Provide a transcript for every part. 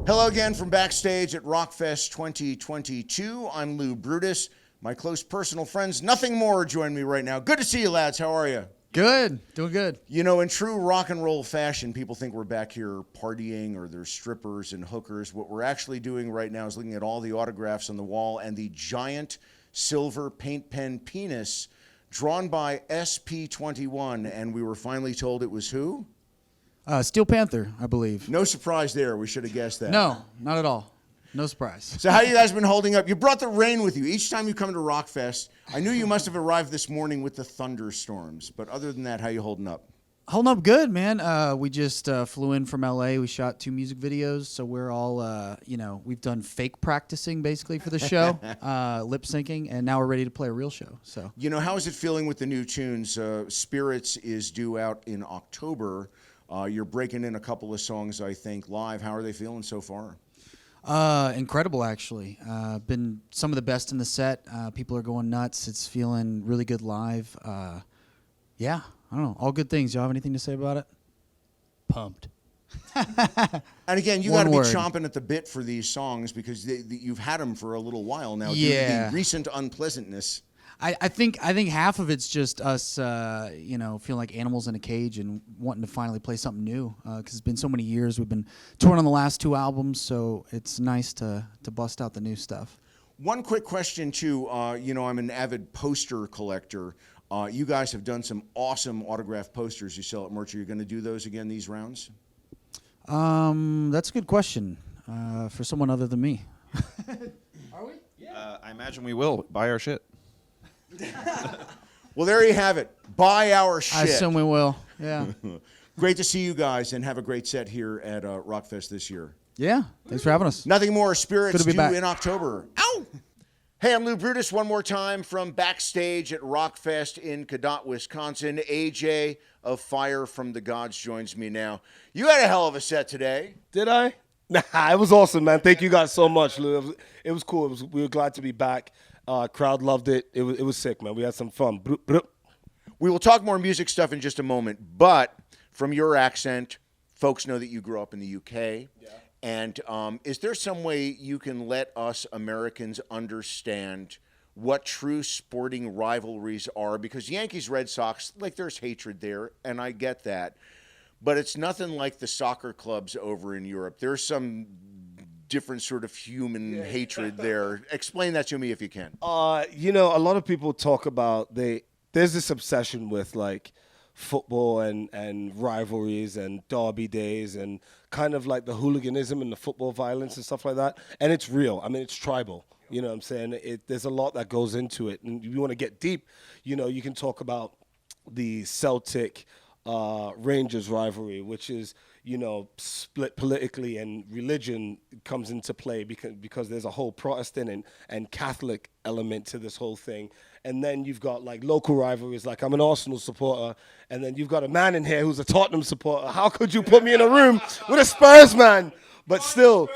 Hello again from backstage at Rockfest 2022. I'm Lou Brutus. My close personal friends, Nothing More, join me right now. Good to see you, lads. How are you? Good. Doing good. You know, in true rock and roll fashion, people think we're back here partying or there's strippers and hookers. What we're actually doing right now is looking at all the autographs on the wall and the giant silver paint pen penis drawn by SP21. And we were finally told it was who? Steel Panther, I believe. No surprise there. We should have guessed that. No, not at all. No surprise. So how you guys been holding up? You brought the rain with you. Each time you come to Rockfest, I knew you must have arrived this morning with the thunderstorms. But other than that, how you holding up? Holding up good, man. We just flew in from LA. We shot 2 music videos, so we're all, we've done fake practicing basically for the show, lip syncing, and now we're ready to play a real show. So, you know, how is it feeling with the new tunes? Spirits is due out in October. You're breaking in a couple of songs, I think, live. How are they feeling so far? Incredible, actually. Been some of the best in the set. People are going nuts. It's feeling really good live. Yeah, I don't know. All good things. Y'all have anything to say about it? Pumped. And again, you got to be chomping at the bit for these songs because you've had them for a little while now. Yeah. Due to the recent unpleasantness. I think half of it's just us, feeling like animals in a cage and wanting to finally play something new. Because it's been so many years. We've been touring on the last 2 albums, so it's nice to bust out the new stuff. One quick question, too. I'm an avid poster collector. You guys have done some awesome autographed posters you sell at merch. Are you going to do those again these rounds? That's a good question for someone other than me. Are we? Yeah. I imagine we will. Buy our shit. Well, there you have it. Buy our shit. I assume we will. Yeah. Great to see you guys and have a great set here at Rockfest this year. Yeah. Thanks for having us. Nothing More. Spirits due back in October. Ow! Hey, I'm Lou Brutus one more time from backstage at Rockfest in Cadott, Wisconsin. AJ of Fire from the Gods joins me now. You had a hell of a set today. Did I? Nah, it was awesome, man. Thank you guys so much, Lou. It was cool. We were glad to be back. Crowd loved it. It was sick, man. We had some fun. We will talk more music stuff in just a moment, but from your accent, folks know that you grew up in the UK. Yeah. And is there some way you can let us Americans understand what true sporting rivalries are? Because Yankees, Red Sox, like there's hatred there, and I get that. But it's nothing like the soccer clubs over in Europe. There's some different sort of human hatred there. Explain that to me if you can. A lot of people talk about there's this obsession with like football and rivalries and derby days and kind of like the hooliganism and the football violence and stuff like that. And it's real. I mean, it's tribal. You know what I'm saying? There's a lot that goes into it. And if you want to get deep, you can talk about the Celtic Rangers rivalry, which is, split politically, and religion comes into play because there's a whole Protestant and Catholic element to this whole thing. And then you've got like local rivalries, like I'm an Arsenal supporter, and then you've got a man in here who's a Tottenham supporter. How could you put me in a room with a Spurs man? But still,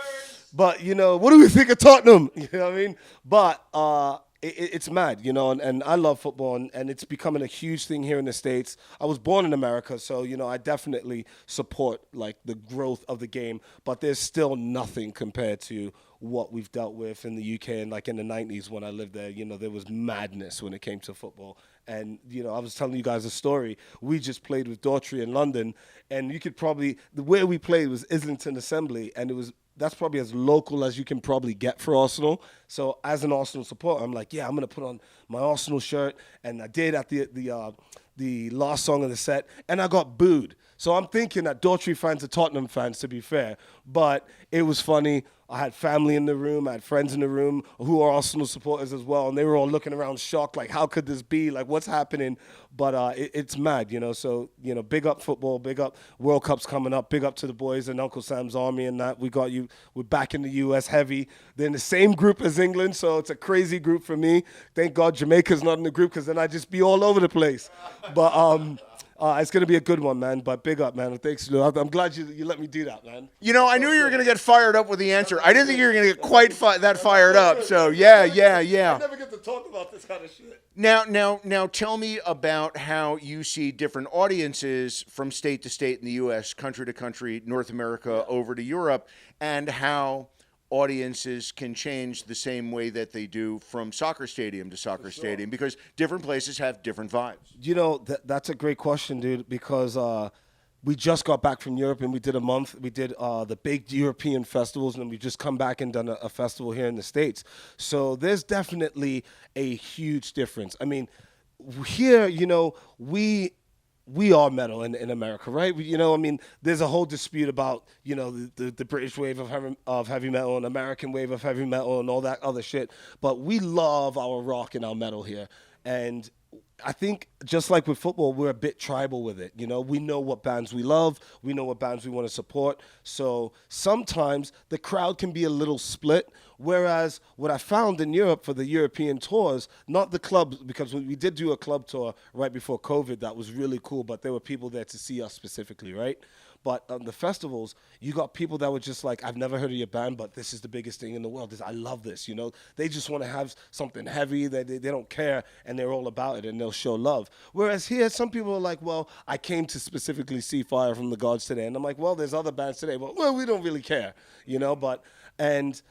what do we think of Tottenham? You know what I mean? But it's mad, and I love football, and it's becoming a huge thing here in the States. I was born in America, so, I definitely support, like, the growth of the game, but there's still nothing compared to what we've dealt with in the UK. And, like, in the 90s when I lived there, there was madness when it came to football. And, I was telling you guys a story. We just played with Daughtry in London, and you could probably, where we played was Islington Assembly, and that's probably as local as you can probably get for Arsenal. So as an Arsenal supporter, I'm like, I'm going to put on my Arsenal shirt. And I did at the last song of the set, and I got booed. So I'm thinking that Daughtry fans are Tottenham fans, to be fair. But it was funny. I had family in the room. I had friends in the room who are Arsenal supporters as well. And they were all looking around shocked, like, how could this be? Like, what's happening? But it's mad, So, big up football, big up World Cup's coming up, big up to the boys and Uncle Sam's Army and that. We're back in the U.S. heavy. They're in the same group as England, so it's a crazy group for me. Thank God Jamaica's not in the group, because then I'd just be all over the place. But It's going to be a good one, man. But big up, man. Thanks, Lou. I'm glad you let me do that, man. You know, I knew you were going to get fired up with the answer. I didn't think you were going to get quite that fired up. So, yeah. I never get to talk about this kind of shit. Now, tell me about how you see different audiences from state to state in the U.S., country to country, North America, over to Europe, and how audiences can change the same way that they do from soccer stadium to soccer stadium, because different places have different vibes. You know, that's a great question, dude, because we just got back from Europe and we did a month. We did the big European festivals, and then we just come back and done a festival here in the States. So there's definitely a huge difference. I mean, here, you know, we are metal in America, right? I mean, there's a whole dispute about, you know, the British wave of heavy metal and American wave of heavy metal and all that other shit. But we love our rock and our metal here. And I think just like with football, we're a bit tribal with it. You know, we know what bands we love. We know what bands we want to support. So sometimes the crowd can be a little split. Whereas what I found in Europe for the European tours, not the clubs, because we did do a club tour right before COVID that was really cool, but there were people there to see us specifically, right? But on the festivals, you got people that were just like, I've never heard of your band, but this is the biggest thing in the world. I love this, you know. They just want to have something heavy. They don't care, and they're all about it, and they'll show love. Whereas here, some people are like, well, I came to specifically see Fire from the Gods today. And I'm like, well, there's other bands today. Well, we don't really care, you know. But that's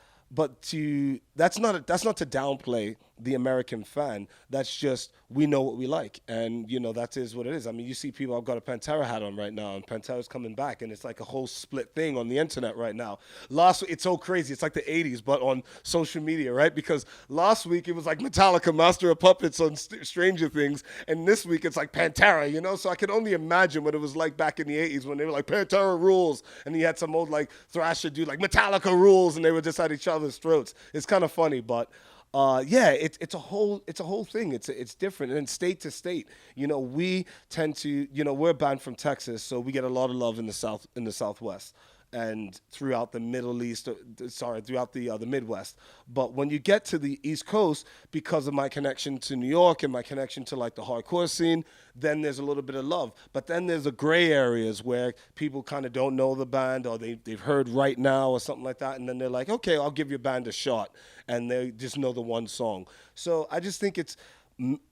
not to downplay the American fan. That's just, we know what we like, and you know, that is what it is. I mean, you see people, I've got a Pantera hat on right now, and Pantera's coming back, and it's like a whole split thing on the internet right now. It's so crazy. It's like the 80s, but on social media, right? Because last week it was like Metallica, Master of Puppets on Stranger Things, and this week it's like Pantera, you know? So I can only imagine what it was like back in the 80s when they were like, Pantera rules, and you had some old like thrasher dude like Metallica rules, and they were just at each other's throats. It's kind of funny, but it's a whole thing. It's different, and state to state, you know, we tend to, you know, we're a band from Texas, so we get a lot of love in the Southwest and throughout the Middle East, throughout the Midwest. But when you get to the East Coast, because of my connection to New York and my connection to like the hardcore scene, then there's a little bit of love. But then there's the gray areas where people kind of don't know the band, or they've heard Right Now or something like that, and then they're like, okay, I'll give your band a shot, and they just know the one song. So I just think it's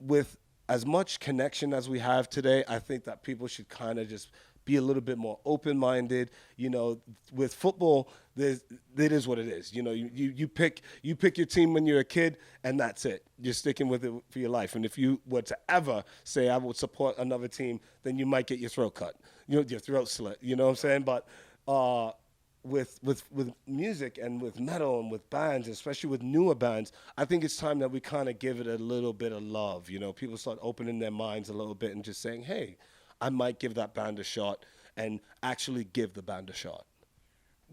with as much connection as we have today, I think that people should kind of just be a little bit more open-minded. You know, with football, it is what it is. You know, you pick your team when you're a kid, and that's it. You're sticking with it for your life. And if you were to ever say I would support another team, then you might get your throat cut, you know, your throat slit. You know what I'm saying? But with music and with metal and with bands, especially with newer bands, I think it's time that we kind of give it a little bit of love. You know, people start opening their minds a little bit and just saying, hey, I might give that band a shot, and actually give the band a shot.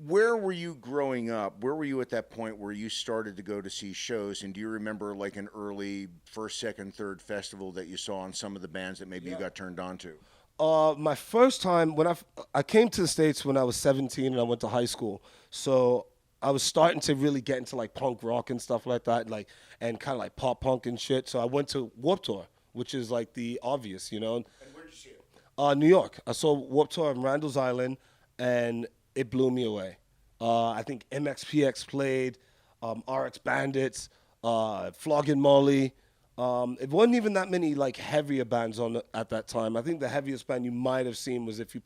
Where were you growing up? Where were you at that point where you started to go to see shows? And do you remember like an early first, second, third festival that you saw on some of the bands that maybe you got turned on to? My first time, when I came to the States when I was 17 and I went to high school. So I was starting to really get into like punk rock and stuff like that, like, and kind of like pop punk and shit. So I went to Warped Tour, which is like the obvious, you know. And where did you see it? New York. I saw Warped Tour on Randall's Island, and it blew me away. I think MXPX played, RX Bandits, Flogging Molly. It wasn't even that many like heavier bands at that time. I think the heaviest band you might have seen was if you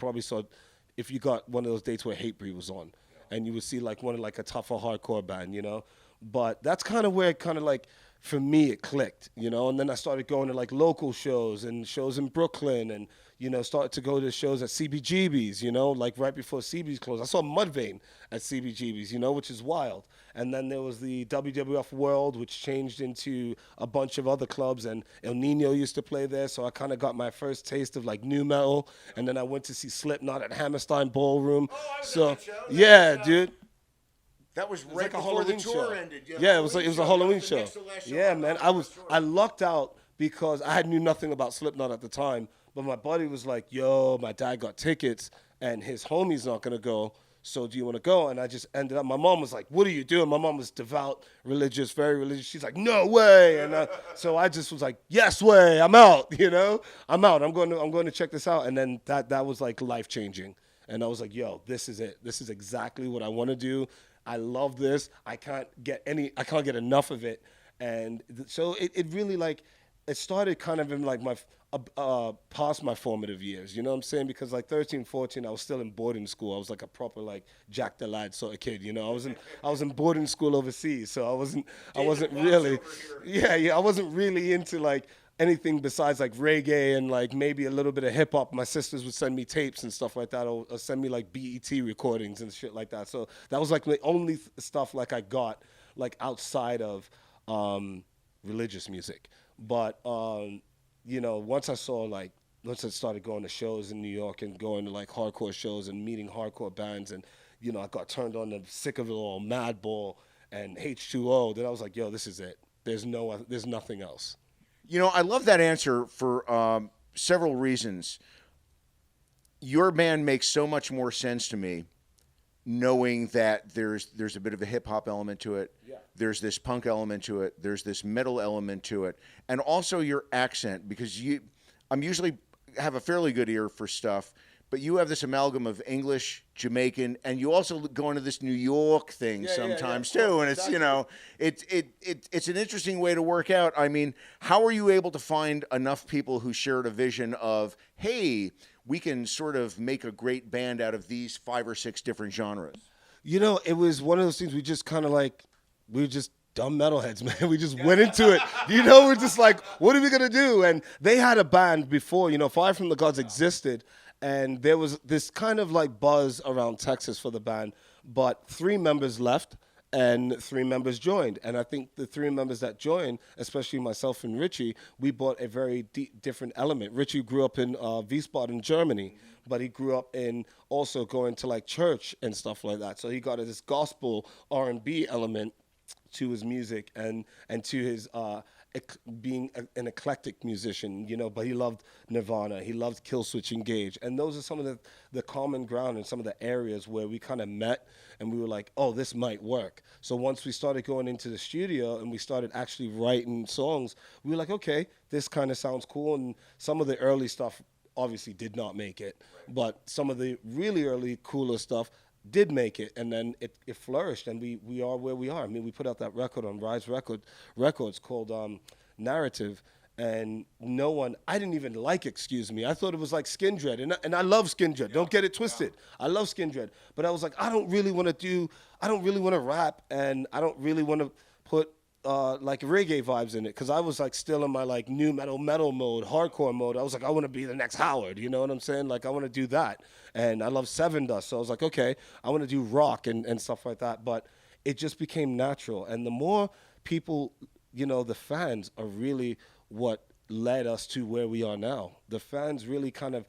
got one of those dates where Hatebreed was on, and you would see like one of like a tougher hardcore band, you know. But that's kind of where it kind of like, for me, it clicked, you know. And then I started going to like local shows and shows in Brooklyn, and you know, started to go to shows at CBGB's, you know, like right before CB's closed. I saw Mudvayne at CBGB's, you know, which is wild. And then there was the WWF World, which changed into a bunch of other clubs, and El Nino used to play there, so I kind of got my first taste of like new metal. And then I went to see Slipknot at Hammerstein Ballroom. Oh, I was so at that show. yeah, dude. That was It was right like a before the Halloween tour show. ended. Yeah, it was a Halloween That show. was the next to last show. Yeah, man. I lucked out because I knew nothing about Slipknot at the time, but my buddy was like, "Yo, my dad got tickets, and his homie's not gonna go, So do you want to go? And I just ended up, my mom was like, what are you doing? My mom was devout, religious, very religious. She's like, no way. And so I just was like, yes way, I'm out, I'm out. I'm going to check this out. And then that was like life changing. And I was like, yo, this is it. This is exactly what I want to do. I love this. I can't get enough of it. And so it really like, it started kind of in like my past my formative years, you know what I'm saying? Because like 13, 14, I was still in boarding school. I was like a proper like Jack the Lad sort of kid, I was in boarding school overseas, so I wasn't really, I wasn't really into like anything besides like reggae and like maybe a little bit of hip hop. My sisters would send me tapes and stuff like that, or send me like BET recordings and shit like that. So that was like the only stuff like I got like outside of religious music. But once I started going to shows in New York and going to like hardcore shows and meeting hardcore bands, and I got turned on to Sick of It All, Madball, and H2O. Then I was like, yo, this is it. There's nothing else. I love that answer for several reasons. Your band makes so much more sense to me, knowing that there's a bit of a hip hop element to it. Yeah. There's this punk element to it. There's this metal element to it, and also your accent, because I'm usually have a fairly good ear for stuff, but you have this amalgam of English, Jamaican, and you also go into this New York thing sometimes too. And it's an interesting way to work out. I mean, how are you able to find enough people who shared a vision of, hey, we can sort of make a great band out of these 5 or 6 different genres? It was one of those things we just kind of like, we were just dumb metalheads, man. We just went into it. We're just like, what are we going to do? And they had a band before, Fire from the Gods existed. And there was this kind of like buzz around Texas for the band. But 3 members left and 3 members joined. And I think the 3 members that joined, especially myself and Richie, we brought a very different element. Richie grew up in Wiesbaden, Germany, but he grew up in also going to like church and stuff like that. So he got this gospel R&B element to his music and to his being an eclectic musician, but he loved Nirvana, he loved Killswitch Engage, and those are some of the common ground and some of the areas where we kind of met, and we were like, oh, this might work. So once we started going into the studio and we started actually writing songs, we were like, okay, this kind of sounds cool. And some of the early stuff obviously did not make it, but some of the really early cooler stuff did make it, and then it flourished, and we are where we are. I mean, we put out that record on Rise Records called Narrative, and I didn't even like Excuse Me. I thought it was like Skin Dread, and I love Skin Dread. Don't get it twisted. I love Skin Dread, but I was like, I don't really want to rap, and I don't really want to put like reggae vibes in it, because I was like still in my like new metal mode, hardcore mode. I was like, I want to be the next Howard, you know what I'm saying? Like, I want to do that. And I love Seven Dust, so I was like, okay, I want to do rock and stuff like that. But it just became natural. And the more people, the fans are really what led us to where we are now. The fans really kind of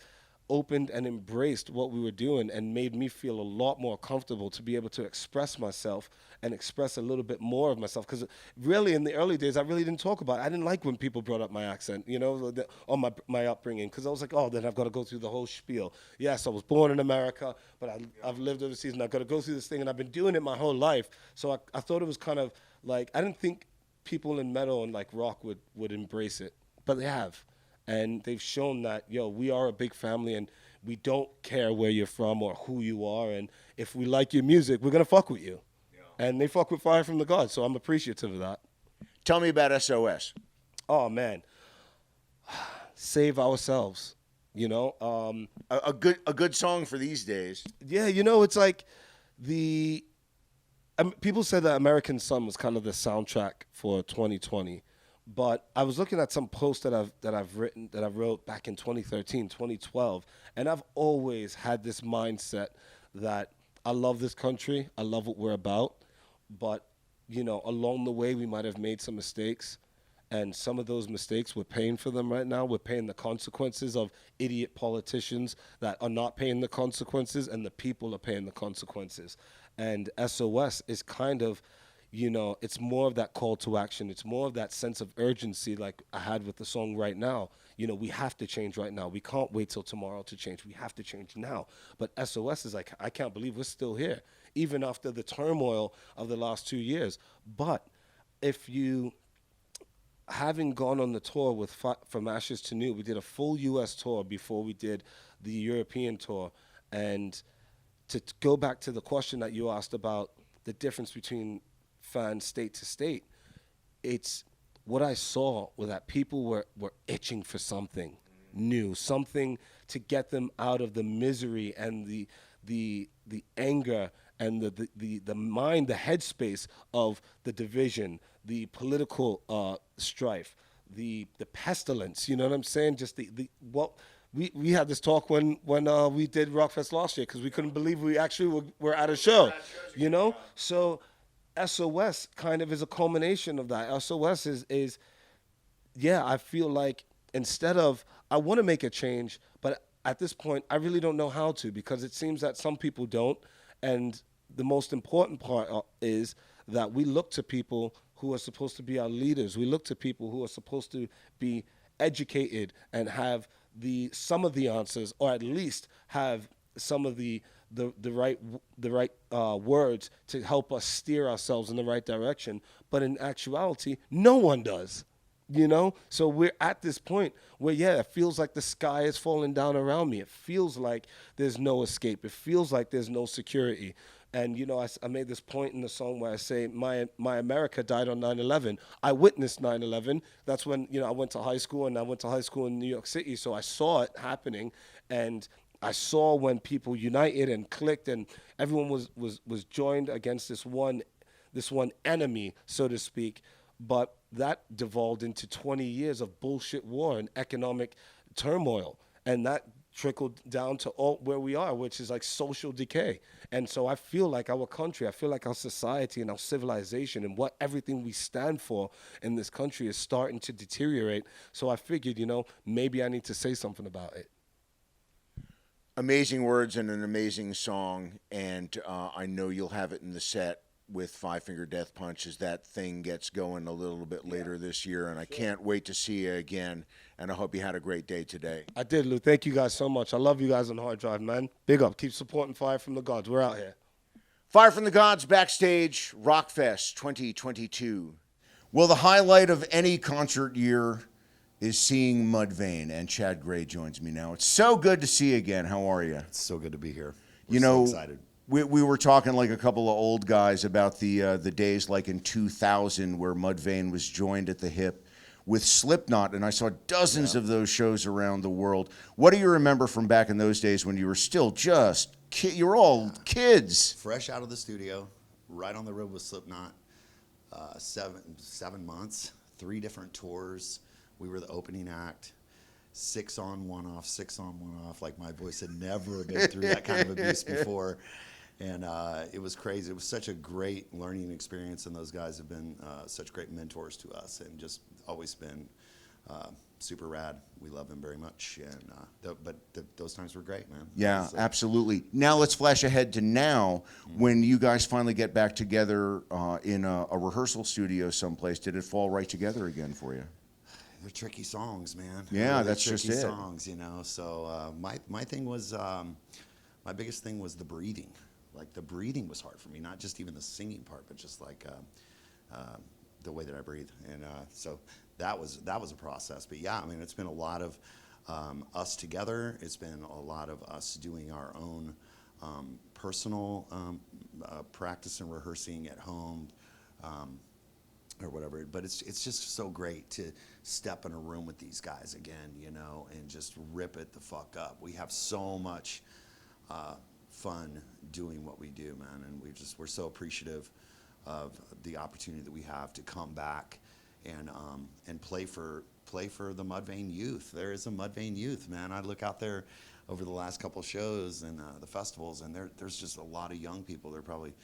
opened and embraced what we were doing and made me feel a lot more comfortable to be able to express myself and express a little bit more of myself. Because really in the early days, I really didn't talk about it. I didn't like when people brought up my accent, or my upbringing, because I was like, oh, then I've got to go through the whole spiel. Yes, I was born in America, but I've lived overseas, and I've got to go through this thing, and I've been doing it my whole life. So I thought it was kind of like, I didn't think people in metal and like rock would embrace it, but they have. And they've shown that, we are a big family, and we don't care where you're from or who you are. And if we like your music, we're going to fuck with you. Yeah. And they fuck with Fire from the Gods, so I'm appreciative of that. Tell me about SOS. Oh, man. Save ourselves, A good song for these days. Yeah, it's like people said that American Sun was kind of the soundtrack for 2020. But I was looking at some posts that I wrote back in 2013, 2012, and I've always had this mindset that I love this country, I love what we're about, but along the way we might have made some mistakes, and some of those mistakes we're paying for them right now. We're paying the consequences of idiot politicians that are not paying the consequences, and the people are paying the consequences. And SOS is kind of, it's more of that call to action. It's more of that sense of urgency like I had with the song right now. we have to change right now. We can't wait till tomorrow to change. We have to change now. But SOS is like, I can't believe we're still here, even after the turmoil of the last 2 years. But if you, having gone on the tour with From Ashes to New, we did a full U.S. tour before we did the European tour. And to go back to the question that you asked about the difference between fans state to state, it's what I saw was that people were itching for something new, something to get them out of the misery and the anger and the mind, the headspace of the division, the political strife, the pestilence. You know what I'm saying? Just we had this talk when we did Rockfest last year because we couldn't believe we actually were at a show. So SOS kind of is a culmination of that. SOS is I feel like instead of, I want to make a change, but at this point, I really don't know how to, because it seems that some people don't. And the most important part is that we look to people who are supposed to be our leaders. We look to people who are supposed to be educated and have some of the answers, or at least have some of the right words to help us steer ourselves in the right direction. But in actuality, no one does. So we're at this point where, it feels like the sky is falling down around me. It feels like there's no escape. It feels like there's no security. And, I made this point in the song where I say, my America died on 9/11. I witnessed 9/11. That's when, I went to high school, and I went to high school in New York City. So I saw it happening, and I saw when people united and clicked, and everyone was joined against this one enemy, so to speak. But that devolved into 20 years of bullshit war and economic turmoil. And that trickled down to where we are, which is like social decay. And so I feel like our country, I feel like our society and our civilization and everything we stand for in this country is starting to deteriorate. So I figured, maybe I need to say something about it. Amazing words and an amazing song, and I know you'll have it in the set with Five Finger Death Punch as that thing gets going a little bit later this year, and I can't wait to see you again, and I hope you had a great day today. I did, Lou. Thank you guys so much. I love you guys on HardDrive, man. Big up. Keep supporting Fire from the Gods. We're out here. Fire from the Gods backstage, Rockfest 2022. Well, the highlight of any concert year is seeing Mudvayne, and Chad Gray joins me now. It's so good to see you again. How are you? It's so good to be here. We're so excited. We were talking like a couple of old guys about the days like in 2000 where Mudvayne was joined at the hip with Slipknot, and I saw dozens of those shows around the world. What do you remember from back in those days when you were still just you were all kids? Fresh out of the studio, right on the road with Slipknot, 7 months, 3 different tours. We were the opening act. 6 on, 1 off, 6 on, 1 off. Like, my voice had never been through that kind of abuse before. And it was crazy. It was such a great learning experience, and those guys have been such great mentors to us and just always been super rad. We love them very much. And those times were great, man. Yeah, absolutely. Now let's flash ahead to now when you guys finally get back together in a rehearsal studio someplace. Did it fall right together again for you? They're tricky songs, man. Yeah, really that's tricky just it. songs, So my thing was, my biggest thing was the breathing. Like, the breathing was hard for me, not just even the singing part, but just like the way that I breathe. And so that was a process. But yeah, I mean, it's been a lot of us together. It's been a lot of us doing our own personal practice and rehearsing at home. Or whatever, but it's just so great to step in a room with these guys again, and just rip it the fuck up. We have so much fun doing what we do, man, and we're so appreciative of the opportunity that we have to come back and play for the Mudvayne youth. There is a Mudvayne youth, man. I look out there over the last couple of shows and the festivals, and there's just a lot of young people. They're probably,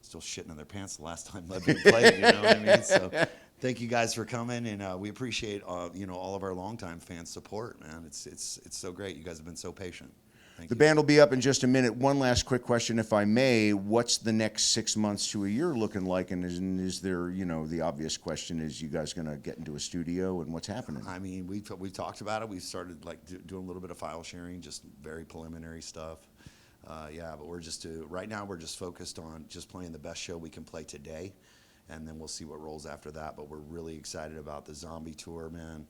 still shitting in their pants the last time Mudvayne played, you know what I mean? So thank you guys for coming, and we appreciate all of our longtime fans' support, man. It's so great. You guys have been so patient. Thank The you. band will be up in just a minute. One last quick question, if I may. What's the next 6 months to a year looking like? And is there, the obvious question is, you guys going to get into a studio, and what's happening? I mean, we've talked about it. We've started like doing a little bit of file sharing, just very preliminary stuff. But we're just right now we're just focused on just playing the best show we can play today, and then we'll see what rolls after that. But we're really excited about the Zombie tour, man.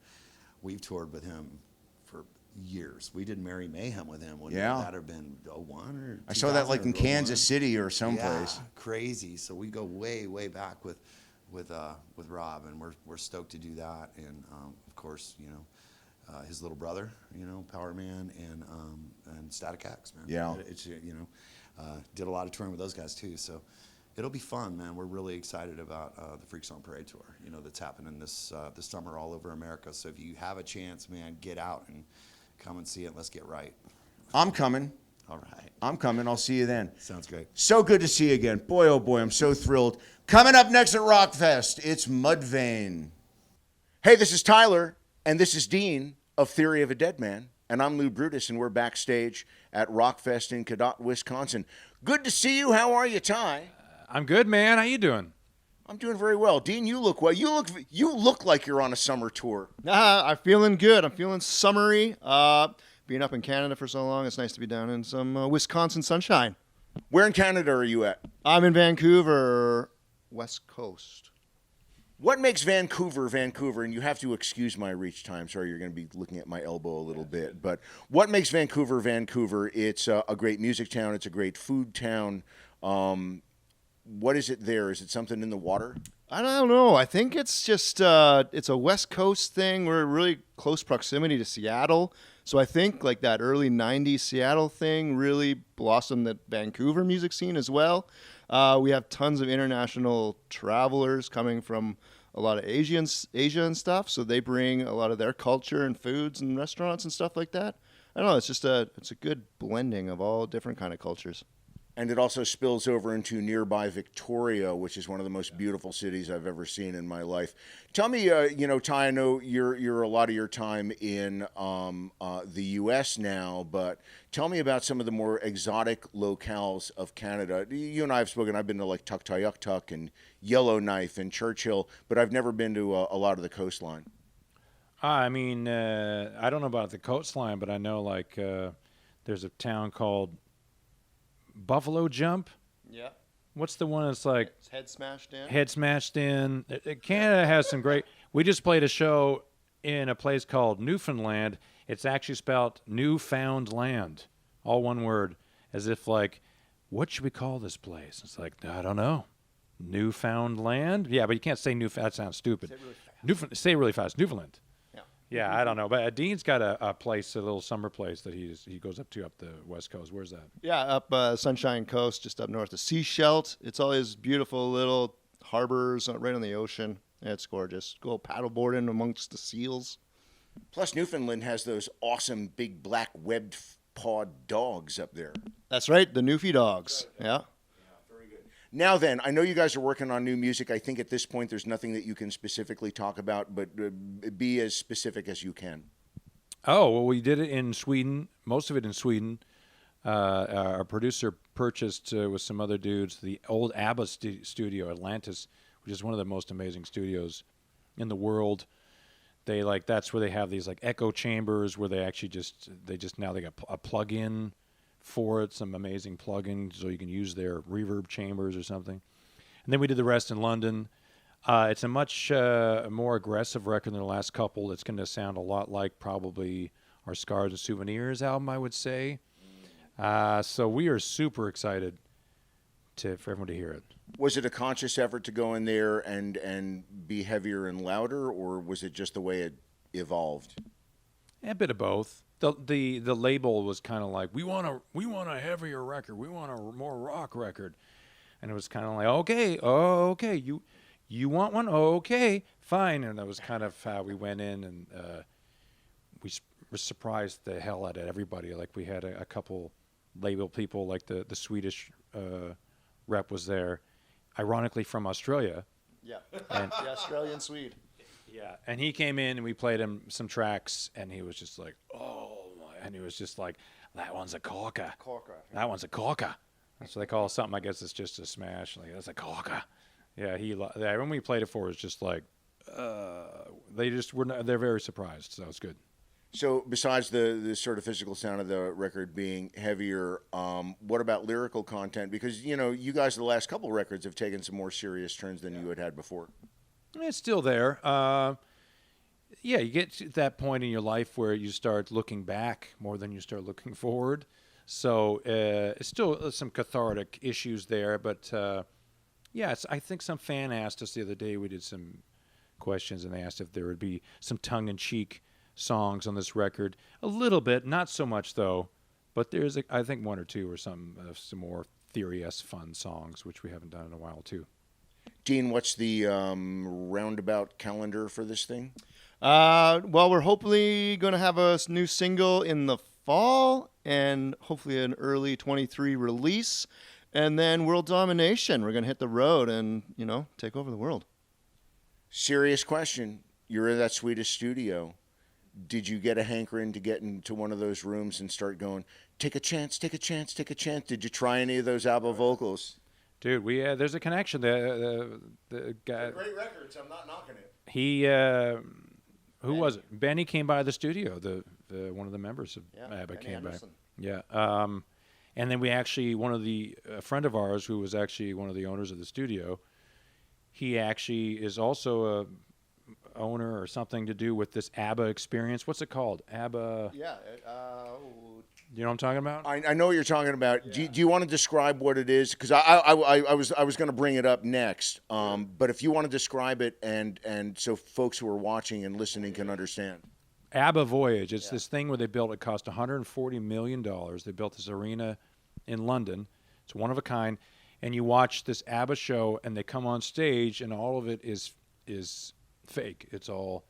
We've toured with him for years. We did Merry Mayhem with him. That have been 01 or I saw that like in 2000 or 01. Kansas City or someplace. Yeah, crazy. So we go way back with Rob, and we're stoked to do that. And of course, his little brother, Power Man, and Static X, man. Yeah. It's did a lot of touring with those guys too. So it'll be fun, man. We're really excited about the Freaks on Parade tour. That's happening this summer all over America. So if you have a chance, man, get out and come and see it. Let's get right. I'm coming. All right. I'm coming. I'll see you then. Sounds great. So good to see you again. Boy, oh boy, I'm so thrilled. Coming up next at Rockfest, it's Mudvayne. Hey, this is Tyler, and this is Dean of Theory of a Deadman, and I'm Lou Brutus, and we're backstage at Rockfest in Cadott, Wisconsin. Good to see you. How are you, Ty? I'm good, man. How you doing? I'm doing very well. Dean, you look well. You look like you're on a summer tour. I'm feeling good. I'm feeling summery. Being up in Canada for so long, it's nice to be down in some Wisconsin sunshine. Where in Canada are you at? I'm in Vancouver, West Coast. What makes Vancouver, and you have to excuse my reach time. Sorry, you're going to be looking at my elbow a little bit. But what makes Vancouver? It's a great music town. It's a great food town. What is it there? Is it something in the water? I don't know. I think it's just it's a West Coast thing. We're really close proximity to Seattle. So I think like that early 90s Seattle thing really blossomed the Vancouver music scene as well. We have tons of international travelers coming from a lot of Asia and stuff. So they bring a lot of their culture and foods and restaurants and stuff like that. I don't know. It's a good blending of all different kind of cultures. And it also spills over into nearby Victoria, which is one of the most beautiful cities I've ever seen in my life. Tell me, Ty, I know you're a lot of your time in the U.S. now, but tell me about some of the more exotic locales of Canada. You and I have spoken. I've been to like Tuktoyaktuk and Yellowknife and Churchill, but I've never been to a lot of the coastline. I mean, I don't know about the coastline, but I know like there's a town called Buffalo Jump. Yeah. What's the one that's like It's head smashed in. head smashed in? Canada has some great. We just played a show in a place called Newfoundland. It's actually spelled Newfoundland, all one word, as if like, what should we call this place? It's like, I don't know. Newfoundland? Yeah, but you can't say That sounds stupid. Say it really fast. Newfoundland. Yeah, I don't know. But Dean's got a place, a little summer place that he goes up the West Coast. Where's that? Yeah, up Sunshine Coast, just up north of Seashelt. It's all these beautiful little harbors right on the ocean. Yeah, it's gorgeous. Go paddleboarding amongst the seals. Plus, Newfoundland has those awesome big black webbed pawed dogs up there. That's right, the Newfie dogs. Yeah. Now then, I know you guys are working on new music. I think at this point there's nothing that you can specifically talk about, but be as specific as you can. Oh, well, we did it in Sweden, most of it in Sweden. Our producer purchased, with some other dudes, the old ABBA studio, Atlantis, which is one of the most amazing studios in the world. That's where they have these like echo chambers where they actually they got a plug-in for it, some amazing plugins, so you can use their reverb chambers or something. And then we did the rest in London. It's a much more aggressive record than the last couple. It's going to sound a lot like probably our Scars and Souvenirs album, I would say. So we are super excited for everyone to hear it. Was it a conscious effort to go in there and be heavier and louder, or was it just the way it evolved? A bit of both. The label was kind of like, we want a heavier record, we want a more rock record, and it was kind of like, okay, you want one, okay, fine, and that was kind of how we went in, and we surprised the hell out of everybody. Like we had a couple label people, like the Swedish rep was there, ironically from Australia. Yeah. And The Australian Swede. yeah, and he came in and we played him some tracks, and he was just like, oh my, and he was just like, that one's a corker. That one's a corker. So they call something, I guess it's just a smash. Like, that's a corker. Yeah, when we played it for, it was just like, they're very surprised, so it's good. So besides the sort of physical sound of the record being heavier, what about lyrical content? Because, you guys the last couple records have taken some more serious turns than you had before. It's still there. You get to that point in your life where you start looking back more than you start looking forward. So it's still some cathartic issues there. But, I think some fan asked us the other day, we did some questions, and they asked if there would be some tongue-in-cheek songs on this record. A little bit, not so much, though. But there's, I think, one or two or some more Theory-esque fun songs, which we haven't done in a while, too. Dean, what's the roundabout calendar for this thing? Well, we're hopefully going to have a new single in the fall and hopefully an early 23 release. And then world domination. We're going to hit the road and, take over the world. Serious question. You're in that Swedish studio. Did you get a hankering to get into one of those rooms and start going, take a chance, take a chance, take a chance? Did you try any of those ABBA vocals? Dude, there's a connection. The guy. Great records. I'm not knocking it. He, who was it? Benny came by the studio. The one of the members of ABBA came by. Yeah. And then we actually, a friend of ours who was actually one of the owners of the studio, he actually is also a owner or something to do with this ABBA experience. What's it called? ABBA. Yeah. You know what I'm talking about? I know what you're talking about. Yeah. Do you want to describe what it is? Because I was going to bring it up next. But if you want to describe it and so folks who are watching and listening can understand. ABBA Voyage. It's this thing where they built. It cost $140 million. They built this arena in London. It's one of a kind. And you watch this ABBA show, and they come on stage, and all of it is fake. It's all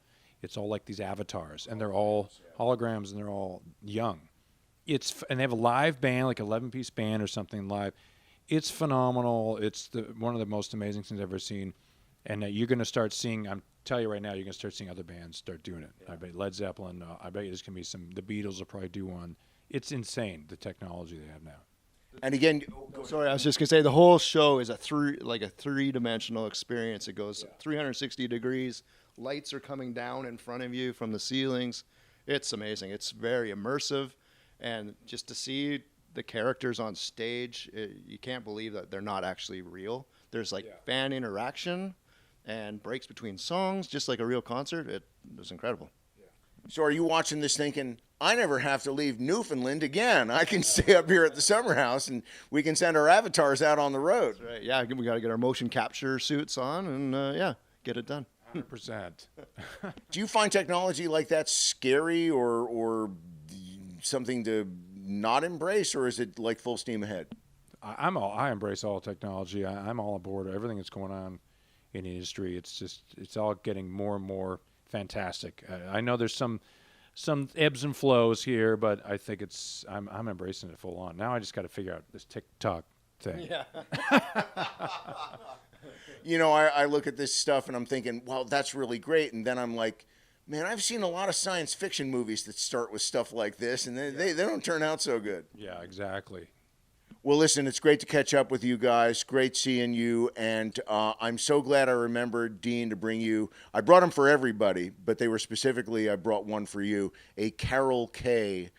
like these avatars, and they're all holograms, and they're all young. And they have a live band, like 11-piece band or something live. It's phenomenal. It's one of the most amazing things I've ever seen. And you're going to start seeing, I'm telling you right now, you're going to start seeing other bands start doing it. Yeah. I bet Led Zeppelin, I bet you there's going to be the Beatles will probably do one. It's insane, the technology they have now. And again, sorry, I was just going to say the whole show is a three-dimensional experience. It goes 360 degrees. Lights are coming down in front of you from the ceilings. It's amazing. It's very immersive. And just to see the characters on stage, you can't believe that they're not actually real. There's fan interaction and breaks between songs, just like a real concert. It was incredible. So are you watching this thinking, I never have to leave Newfoundland again. I can stay up here at the summer house and we can send our avatars out on the road. That's right. Yeah, we got to get our motion capture suits on and, get it done. 100%. Do you find technology like that scary or something to not embrace, or is it like full steam ahead? I embrace all technology. I'm all aboard everything that's going on in the industry. It's all getting more and more fantastic. I know there's some ebbs and flows here, but I think I'm embracing it full on. Now I just got to figure out this TikTok thing. Yeah. I look at this stuff and I'm thinking, well, that's really great, and then I'm like, man, I've seen a lot of science fiction movies that start with stuff like this, and they don't turn out so good. Yeah, exactly. Well, listen, it's great to catch up with you guys. Great seeing you, and I'm so glad I remembered, Dean, to bring you. I brought them for everybody, but they were specifically, I brought one for you, a Carol K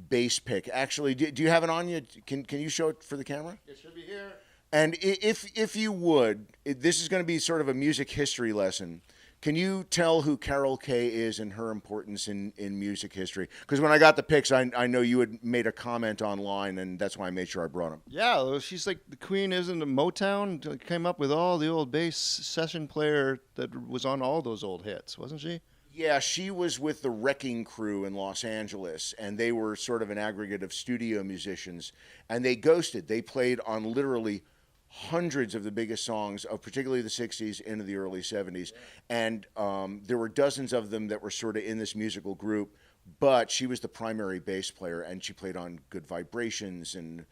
bass pick. Actually, do you have it on you? Can you show it for the camera? It should be here. And if you would, this is going to be sort of a music history lesson. Can you tell who Carol K is and her importance in music history? Because when I got the picks, I know you had made a comment online, and that's why I made sure I brought them. Yeah, well, she's like the queen, isn't it? Motown came up with all the old bass session player that was on all those old hits, wasn't she? Yeah, she was with the Wrecking Crew in Los Angeles, and they were sort of an aggregate of studio musicians, and they ghosted. They played on literally hundreds of the biggest songs of particularly the 60s into the early 70s. And there were dozens of them that were sort of in this musical group, but she was the primary bass player, and she played on Good Vibrations and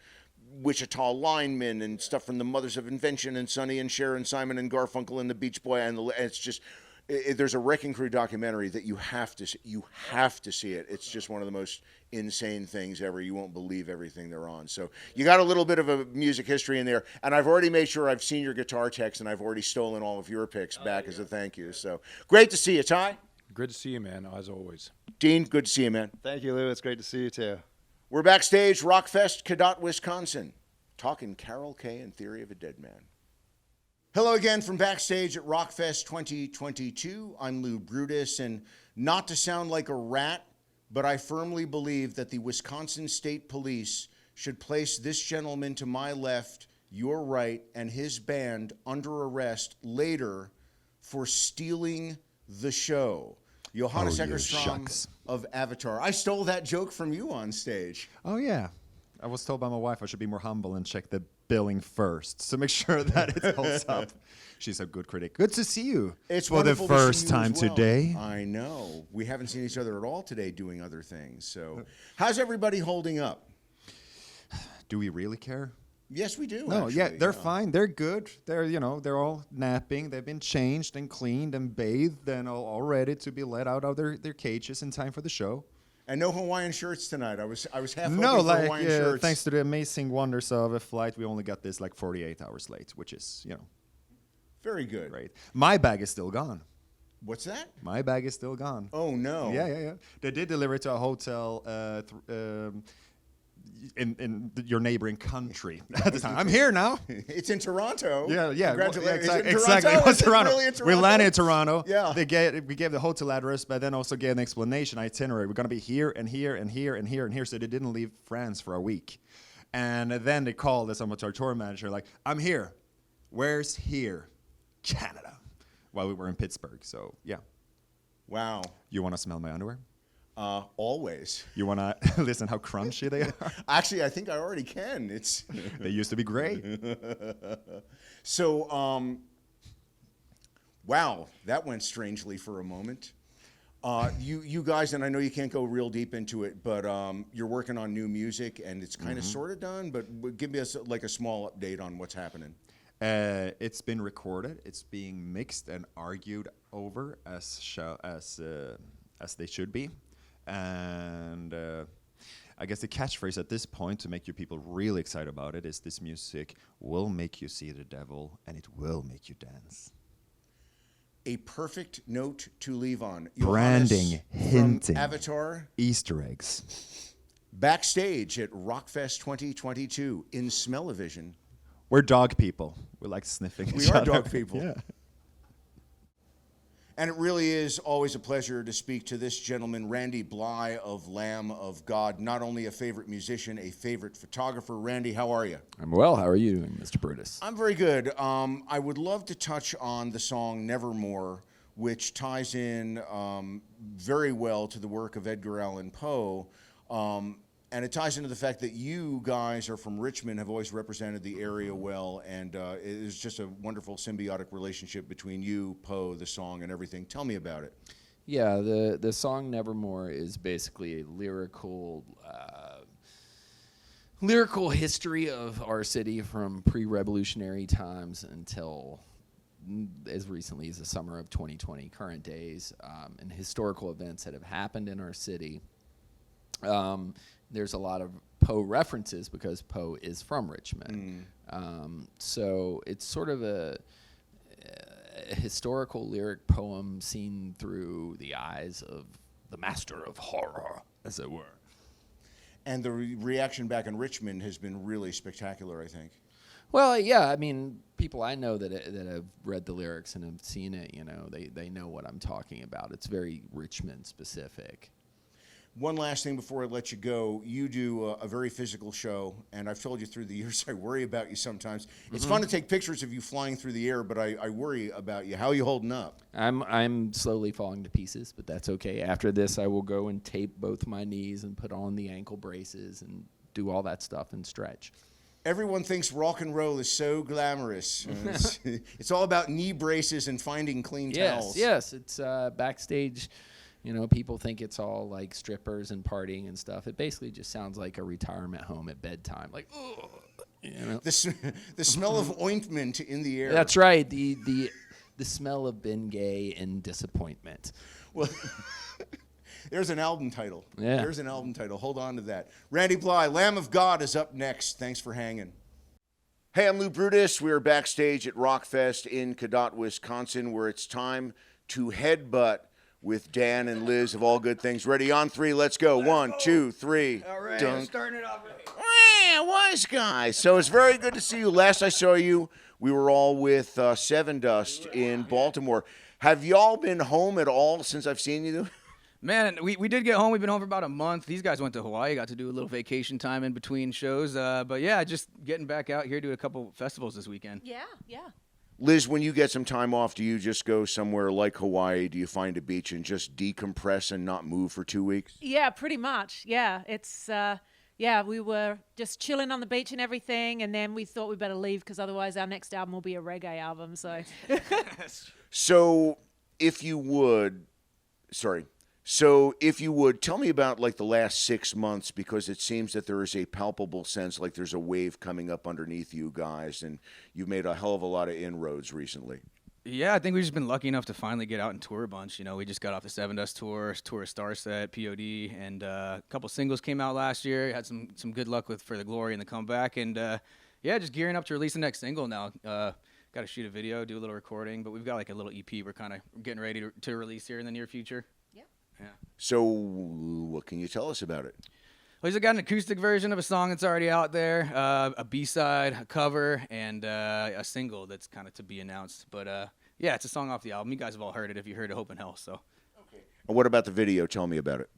Wichita Lineman and stuff from the Mothers of Invention and Sonny and Cher and Simon and Garfunkel and the Beach Boy. And it's just, There's a Wrecking Crew documentary that you have to see. You have to see it. It's just one of the most insane things ever. You won't believe everything they're on. So you got a little bit of a music history in there. And I've already made sure I've seen your guitar techs, and I've already stolen all of your picks back as a thank you. So great to see you, Ty. Good to see you, man, as always. Dean, good to see you, man. Thank you, Lou. It's great to see you too. We're backstage, Rockfest, Cadott, Wisconsin, talking Carol Kay and Theory of a Deadman. Hello again from backstage at Rockfest 2022. I'm Lou Brutus, and not to sound like a rat, but I firmly believe that the Wisconsin State Police should place this gentleman to my left, your right, and his band under arrest later for stealing the show. Johannes Eckerstrom of Avatar. I stole that joke from you on stage. Oh, yeah. I was told by my wife I should be more humble and check the billing first, so make sure that it holds up. She's a good critic. Good to see you. It's for the wonderful to see first you time as well. today. I know. We haven't seen each other at all today doing other things. So how's everybody holding up? Do we really care? Yes, we do. No, actually. yeah, they're fine. They're good. They're they're all napping. They've been changed and cleaned and bathed and all ready to be let out of their cages in time for the show. And no Hawaiian shirts tonight. I was half No, hoping for like Hawaiian shirts. thanks to the amazing wonders of a flight, we only got this like 48 hours late, which is Very good. great. My bag is still gone. What's that? My bag is still gone. Oh no. Yeah. They did deliver it to a hotel in your neighboring country at the time. I'm here now. It's in Toronto. Yeah. Congratulations. Well, Is it in exactly. Toronto? It was Is it Toronto. really in We Toronto? landed in Toronto. Yeah. We gave the hotel address, but then also gave an explanation, itinerary. We're going to be here and here and here and here and here. So they didn't leave France for a week. And then they called us, I'm a tour manager, like, I'm here. Where's here? Canada. While we were in Pittsburgh. So, yeah. Wow. You want to smell my underwear? Always. You want to listen how crunchy they are? Actually, I think I already can. It's They used to be gray. so. Wow, that went strangely for a moment. You guys, and I know you can't go real deep into it, but you're working on new music, and it's kind of sort of done. But give me a small update on what's happening. It's been recorded. It's being mixed and argued over as they should be. And I guess the catchphrase at this point to make you people really excited about it is this music will make you see the devil and it will make you dance. A perfect note to leave on. Branding, Johannes from hinting. Avatar. Easter eggs. Backstage at Rockfest 2022 in Smell-O-Vision. We're dog people. We like sniffing We each are other. dog people. Yeah. And it really is always a pleasure to speak to this gentleman, Randy Bly of Lamb of God. Not only a favorite musician, a favorite photographer. Randy, how are you? I'm well. How are you doing, Mr. Brutus? I'm very good. I would love to touch on the song Nevermore, which ties in very well to the work of Edgar Allan Poe. And it ties into the fact that you guys are from Richmond, have always represented the area well, and it is just a wonderful symbiotic relationship between you, Poe, the song, and everything. Tell me about it. Yeah, the song Nevermore is basically a lyrical history of our city from pre-revolutionary times until as recently as the summer of 2020, current days, and historical events that have happened in our city. There's a lot of Poe references because Poe is from Richmond. So it's sort of a historical lyric poem seen through the eyes of the master of horror, as it were. And the reaction back in Richmond has been really spectacular, I think. Well, yeah, I mean, people I know that have read the lyrics and have seen it, they know what I'm talking about. It's very Richmond specific. One last thing before I let you go. You do a very physical show, and I've told you through the years I worry about you sometimes. It's fun to take pictures of you flying through the air, but I worry about you. How are you holding up? I'm slowly falling to pieces, but that's okay. After this, I will go and tape both my knees and put on the ankle braces and do all that stuff and stretch. Everyone thinks rock and roll is so glamorous. It's all about knee braces and finding clean towels. Yes, it's backstage. People think it's all like strippers and partying and stuff. It basically just sounds like a retirement home at bedtime. Like, ugh, The smell of ointment in the air. That's right. The The smell of Bengay and disappointment. Well, there's an album title. Yeah. There's an album title. Hold on to that. Randy Bly, Lamb of God, is up next. Thanks for hanging. Hey, I'm Lou Brutus. We're backstage at Rockfest in Cadott, Wisconsin, where it's time to headbutt with Dan and Liz of All Good Things. Ready on three, let's go. 1, 2, 3. All right, Dunk. starting it off. Wise guy. So it's very good to see you. Last I saw you, we were all with Seven Dust in Baltimore. Have y'all been home at all since I've seen you? Man, we did get home. We've been home for about a month. These guys went to Hawaii, got to do a little vacation time in between shows. But yeah, just getting back out here to a couple festivals this weekend. Yeah. Liz, when you get some time off, do you just go somewhere like Hawaii? Do you find a beach and just decompress and not move for 2 weeks? Yeah, pretty much. Yeah, it's we were just chilling on the beach and everything, and then we thought we'd better leave because otherwise our next album will be a reggae album. So, So if you would, tell me about like the last 6 months, because it seems that there is a palpable sense like there's a wave coming up underneath you guys, and you've made a hell of a lot of inroads recently. Yeah, I think we've just been lucky enough to finally get out and tour a bunch. You know, we just got off the Seven Dust tour of Starset, POD, and a couple singles came out last year. Had some good luck with For the Glory and the Comeback, and just gearing up to release the next single now. Got to shoot a video, do a little recording, but we've got like a little EP we're kind of getting ready to release here in the near future. Yeah. So what can you tell us about it? Well, he's got an acoustic version of a song that's already out there, a B-side, a cover, and a single that's kind of to be announced. But it's a song off the album. You guys have all heard it if you heard Hope and Hell. So. Okay. And what about the video? Tell me about it.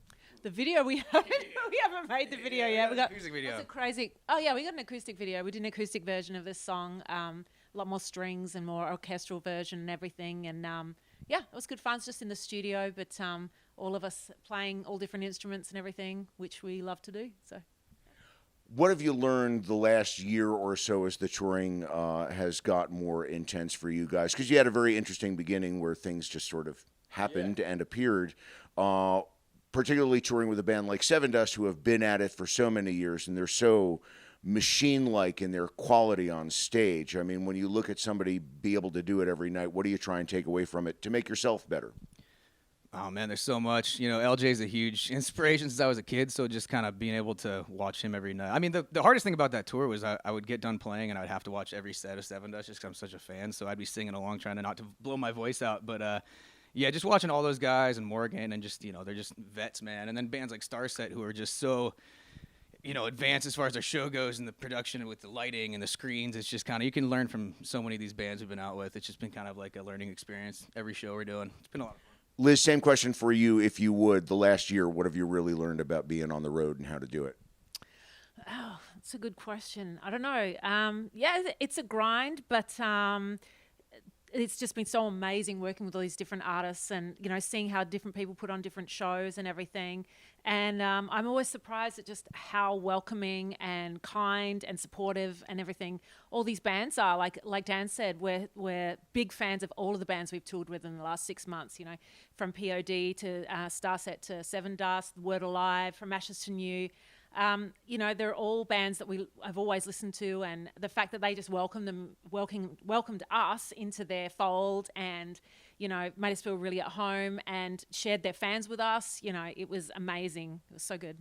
the video we haven't made the video yet. We got acoustic video. That's a crazy. Oh yeah, we got an acoustic video. We did an acoustic version of this song. A lot more strings and more orchestral version and everything. And it was good fun. It's just in the studio, but all of us playing all different instruments and everything, which we love to do. So. What have you learned the last year or so as the touring has got more intense for you guys? Because you had a very interesting beginning where things just sort of happened and appeared, particularly touring with a band like Seven Dust, who have been at it for so many years, and they're so machine-like in their quality on stage. I mean, when you look at somebody be able to do it every night, what do you try and take away from it to make yourself better? Oh, man, there's so much. You know, LJ's a huge inspiration since I was a kid, so just kind of being able to watch him every night. I mean, the hardest thing about that tour was I would get done playing, and I'd have to watch every set of Seven Dust just because I'm such a fan, so I'd be singing along trying to not to blow my voice out. But, just watching all those guys and Morgan and just, they're just vets, man. And then bands like Starset who are just so, advanced as far as their show goes and the production with the lighting and the screens. It's just kind of, you can learn from so many of these bands we've been out with. It's just been kind of like a learning experience every show we're doing. It's been a lot of fun. Liz, same question for you, if you would. The last year, what have you really learned about being on the road and how to do it? Oh, that's a good question. I don't know. It's a grind, but it's just been so amazing working with all these different artists and, seeing how different people put on different shows and everything. And I'm always surprised at just how welcoming and kind and supportive and everything all these bands are. Like Dan said, we're big fans of all of the bands we've toured with in the last 6 months, from POD to Starset to Seven Dust, Word Alive, From Ashes to New. They're all bands that I've always listened to, and the fact that they just welcomed us into their fold and, made us feel really at home and shared their fans with us. It was amazing. It was so good.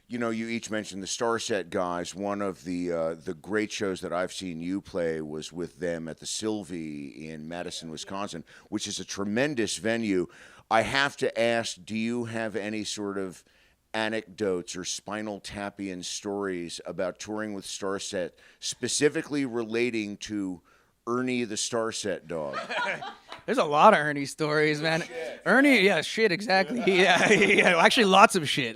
You each mentioned the Starset guys. One of the great shows that I've seen you play was with them at the Sylvie in Madison, Wisconsin, which is a tremendous venue. I have to ask, do you have any sort of anecdotes or Spinal Tapian stories about touring with Starset, specifically relating to Ernie the Starset dog? There's a lot of Ernie stories, man. Ernie, shit, exactly. Actually, lots of shit.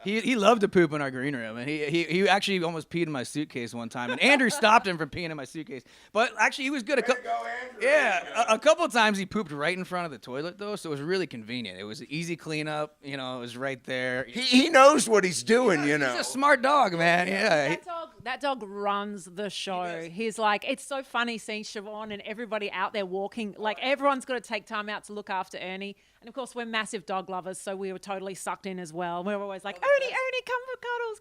He loved to poop in our green room, and he actually almost peed in my suitcase one time, and Andrew stopped him from peeing in my suitcase. But actually, he was good. A couple of times he pooped right in front of the toilet, though, so it was really convenient. It was easy cleanup. It was right there. He knows what he's doing, He's a smart dog, man. Yeah. That dog runs the show. He's like, it's so funny seeing Siobhan and everybody out there walking. Like, everyone's got to take time out to look after Ernie. And, of course, we're massive dog lovers, so we were totally sucked in as well. We were always like, Ernie, come for cuddles.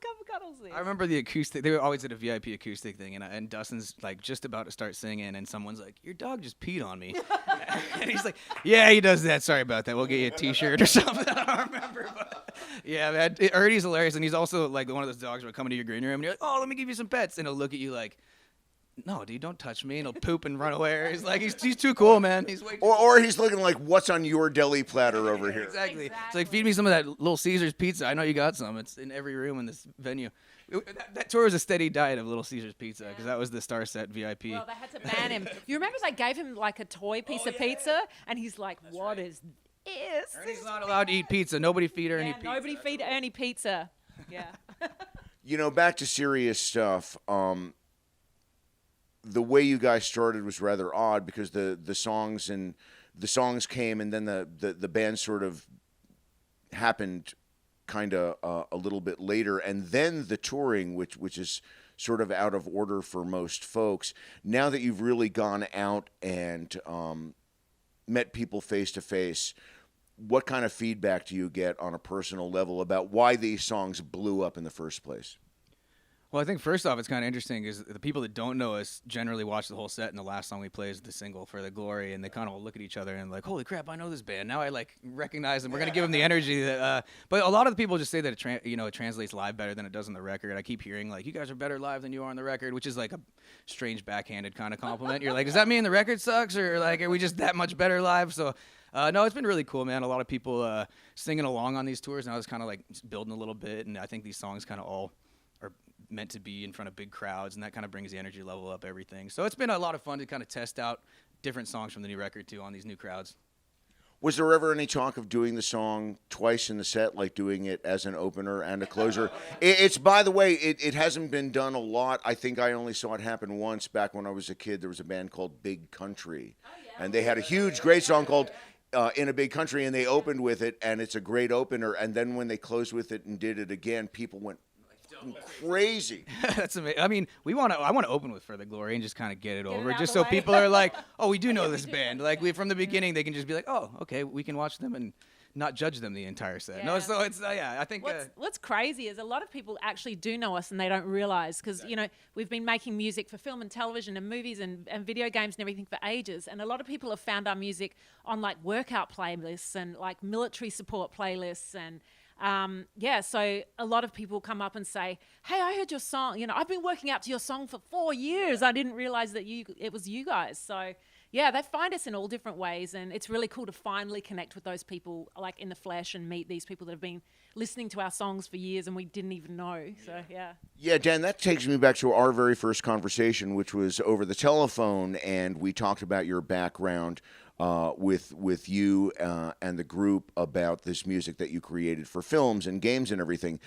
I remember the acoustic. They were always at a VIP acoustic thing, and Dustin's like just about to start singing, and someone's like, "Your dog just peed on me," and he's like, "Yeah, he does that. Sorry about that. We'll get you a T-shirt or something." I don't remember, but yeah, man, Ernie's hilarious, and he's also like one of those dogs who will come into your green room, and you're like, "Oh, let me give you some pets," and he'll look at you like, "No, dude, don't touch me," and he'll poop and run away. He's like, he's too cool, man. He's way too Or he's looking like, what's on your deli platter over here? Exactly. It's like, feed me some of that Little Caesars pizza. I know you got some. It's in every room in this venue. That tour was a steady diet of Little Caesars pizza because that was the star set VIP. Well, they had to ban him. You remember they gave him like a toy piece of pizza, and he's like, "What is this?" Ernie's not allowed to eat pizza. Nobody feed Ernie pizza. Nobody feed Ernie pizza. Yeah. You know, back to serious stuff. The way you guys started was rather odd because the songs came and then the band sort of happened kind of a little bit later, and then the touring, which is sort of out of order for most folks. Now that you've really gone out and met people face to face, what kind of feedback do you get on a personal level about why these songs blew up in the first place? Well, I think first off, it's kind of interesting because the people that don't know us generally watch the whole set, and the last song we play is the single For the Glory, and they kind of look at each other and like, holy crap, I know this band. Now I like recognize them. We're going to give them the energy. That, but a lot of the people just say that it translates live better than it does on the record. I keep hearing like, you guys are better live than you are on the record, which is like a strange backhanded kind of compliment. You're like, does that mean the record sucks, or like, are we just that much better live? So no, it's been really cool, man. A lot of people singing along on these tours, and I was kind of like building a little bit, and I think these songs kind of all are meant to be in front of big crowds, and that kind of brings the energy level up, everything. So it's been a lot of fun to kind of test out different songs from the new record too on these new crowds. Was there ever any talk of doing the song twice in the set, like doing it as an opener and a closer? It's, by the way, it hasn't been done a lot. I think I only saw it happen once back when I was a kid. There was a band called Big Country, and they had a huge, great song called In a Big Country, and they opened with it, and it's a great opener. And then when they closed with it and did it again, people went crazy. That's amazing. I mean, I want to open with For the Glory and just kind of get it over, just so people are like, oh, we do know this band. Like from the beginning, they can just be like, oh, okay, we can watch them and not judge them the entire set. Yeah. No, so it's I think what's crazy is a lot of people actually do know us and they don't realize, because you know, we've been making music for film and television and movies and video games and everything for ages, and a lot of people have found our music on like workout playlists and like military support playlists, and so a lot of people come up and say, hey, I heard your song, you know, I've been working out to your song for 4 years. I didn't realize that it was you guys. So yeah, they find us in all different ways, and it's really cool to finally connect with those people like in the flesh and meet these people that have been listening to our songs for years and we didn't even know. So yeah. Yeah, Dan, that takes me back to our very first conversation, which was over the telephone, and we talked about your background with you and the group about this music that you created for films and games and everything.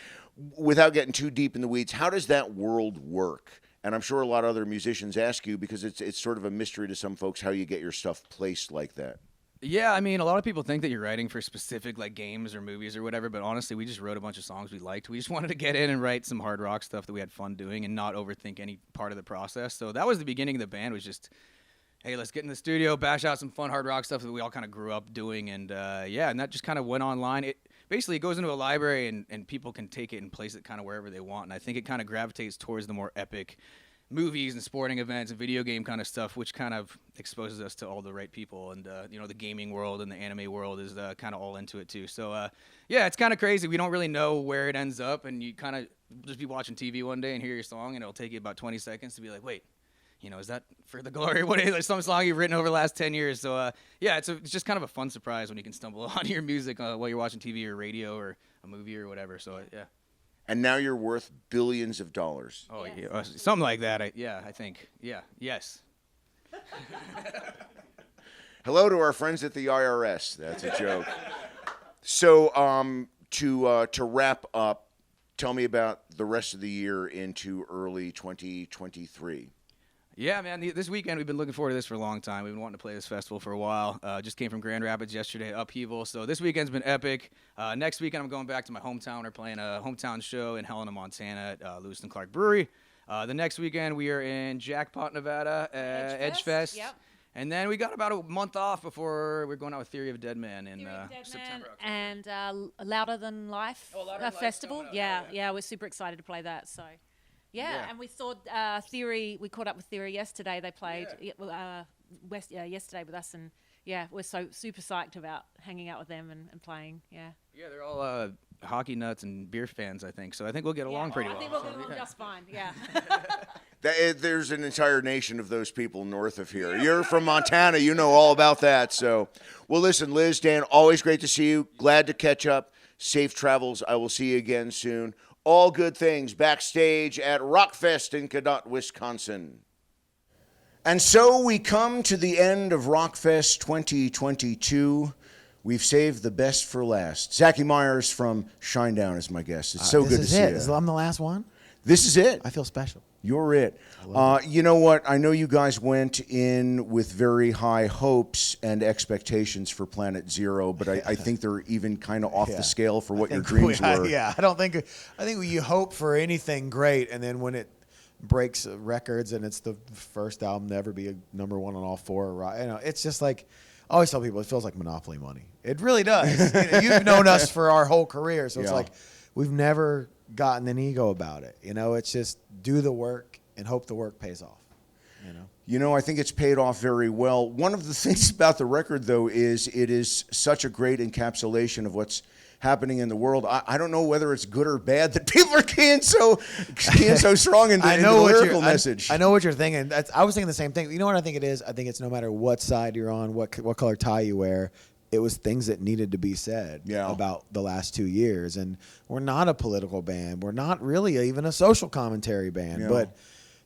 Without getting too deep in the weeds, how does that world work? And I'm sure a lot of other musicians ask you, because it's sort of a mystery to some folks how you get your stuff placed like that. Yeah, I mean, a lot of people think that you're writing for specific like games or movies or whatever, but honestly, we just wrote a bunch of songs we liked. We just wanted to get in and write some hard rock stuff that we had fun doing and not overthink any part of the process. So that was the beginning of the band, was just, hey, let's get in the studio, bash out some fun hard rock stuff that we all kind of grew up doing, and and that just kind of went online. It basically goes into a library, and people can take it and place it kind of wherever they want, and I think it kind of gravitates towards the more epic movies and sporting events and video game kind of stuff, which kind of exposes us to all the right people, and the gaming world and the anime world is kind of all into it too. So it's kind of crazy. We don't really know where it ends up, and you kind of just be watching TV one day and hear your song, and it'll take you about 20 seconds to be like, wait, is that For the Glory? What is it? Some song you've written over the last 10 years. So, it's just kind of a fun surprise when you can stumble on your music while you're watching TV or radio or a movie or whatever. So, yeah. And now you're worth billions of dollars. Oh, yeah, something like that. I think. Yeah, yes. Hello to our friends at the IRS. That's a joke. So, to wrap up, tell me about the rest of the year into early 2023. Yeah, man, this weekend we've been looking forward to this for a long time. We've been wanting to play this festival for a while. Just came from Grand Rapids yesterday, Upheaval. So this weekend's been epic. Next weekend I'm going back to my hometown. We're playing a hometown show in Helena, Montana at Lewis and Clark Brewery. The next weekend we are in Jackpot, Nevada, Edge Fest. Yep. And then we got about a month off before we're going out with Theory of a Deadman in Theory of a Deadman September. October. and Louder Than Life Louder Than Life's festival. coming up. Yeah, Yeah. we're super excited to play that. So, Yeah. and we saw Theory. We caught up with Theory yesterday. They played yesterday with us, and yeah, we're so super psyched about hanging out with them and playing. Yeah. Yeah, they're all hockey nuts and beer fans, I think. So I think we'll get along pretty well. I think we'll get along just fine. Yeah. There's an entire nation of those people north of here. You're from Montana. You know all about that. So, well, listen, Liz, Dan, always great to see you. Glad to catch up. Safe travels. I will see you again soon. All good things backstage at Rockfest in Cadott, Wisconsin. And so we come to the end of Rockfest 2022. We've saved the best for last. Zachy Myers from Shinedown is my guest. It's so good to see you. I'm the last one. This is it. I feel special. You're it. You know what? I know you guys went in with very high hopes and expectations for Planet Zero, but I think they're even kind of off the scale for what your dreams were. Yeah, I think you hope for anything great, and then when it breaks records and it's the first album to ever be a number one on all four, it's just like, I always tell people it feels like Monopoly money. It really does. You've known us for our whole career, so it's like we've never gotten an ego about it. It's just do the work and hope the work pays off. I think it's paid off very well. One of the things about the record, though, is it is such a great encapsulation of what's happening in the world. I don't know whether it's good or bad that people are keying so strong into the lyrical message. I know what you're thinking. I was thinking the same thing. You know what I think it is? I think it's no matter what side you're on, what color tie you wear, it was things that needed to be said about the last 2 years. And we're not a political band. We're not really even a social commentary band. But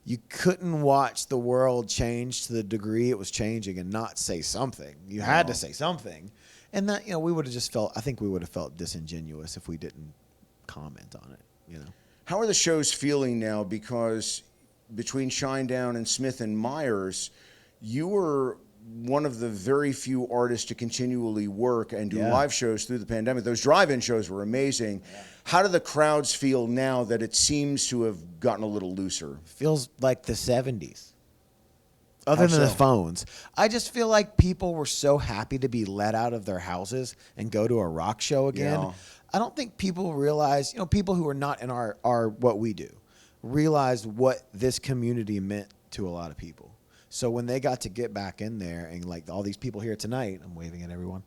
you couldn't watch the world change to the degree it was changing and not say something. You had to say something. And that, we would have just felt, I think we would have felt disingenuous if we didn't comment on it, How are the shows feeling now? Because between Shinedown and Smith and Myers, you were one of the very few artists to continually work and do live shows through the pandemic. Those drive-in shows were amazing. Yeah. How do the crowds feel now that it seems to have gotten a little looser? Feels like the 70s. Other than the phones. I just feel like people were so happy to be let out of their houses and go to a rock show again. Yeah. I don't think people realize, people who are not in our what we do, realize what this community meant to a lot of people. So when they got to get back in there and like all these people here tonight, I'm waving at everyone,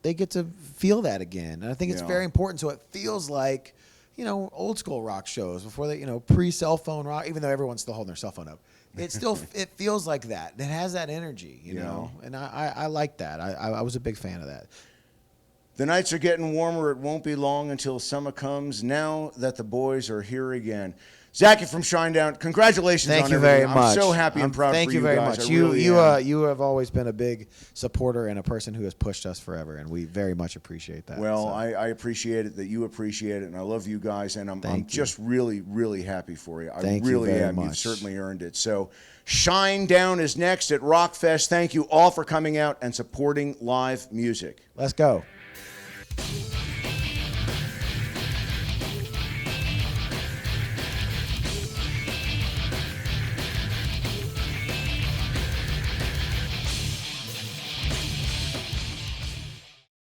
they get to feel that again. And I think it's very important. So it feels like, old school rock shows before they, pre-cell phone rock, even though everyone's still holding their cell phone up. It still it feels like that. It has that energy, you know, and I like that. I was a big fan of that. The nights are getting warmer. It won't be long until summer comes. Now that the boys are here again. Zachy from Shinedown, congratulations on everything. Thank you very much. I'm so happy and proud Thank for you very guys. much. You have always been a big supporter and a person who has pushed us forever, and we very much appreciate that. Well, I appreciate it that you appreciate it, and I love you guys, and I'm just really, really happy for you. I really am. You've certainly earned it. So Shinedown is next at Rockfest. Thank you all for coming out and supporting live music. Let's go.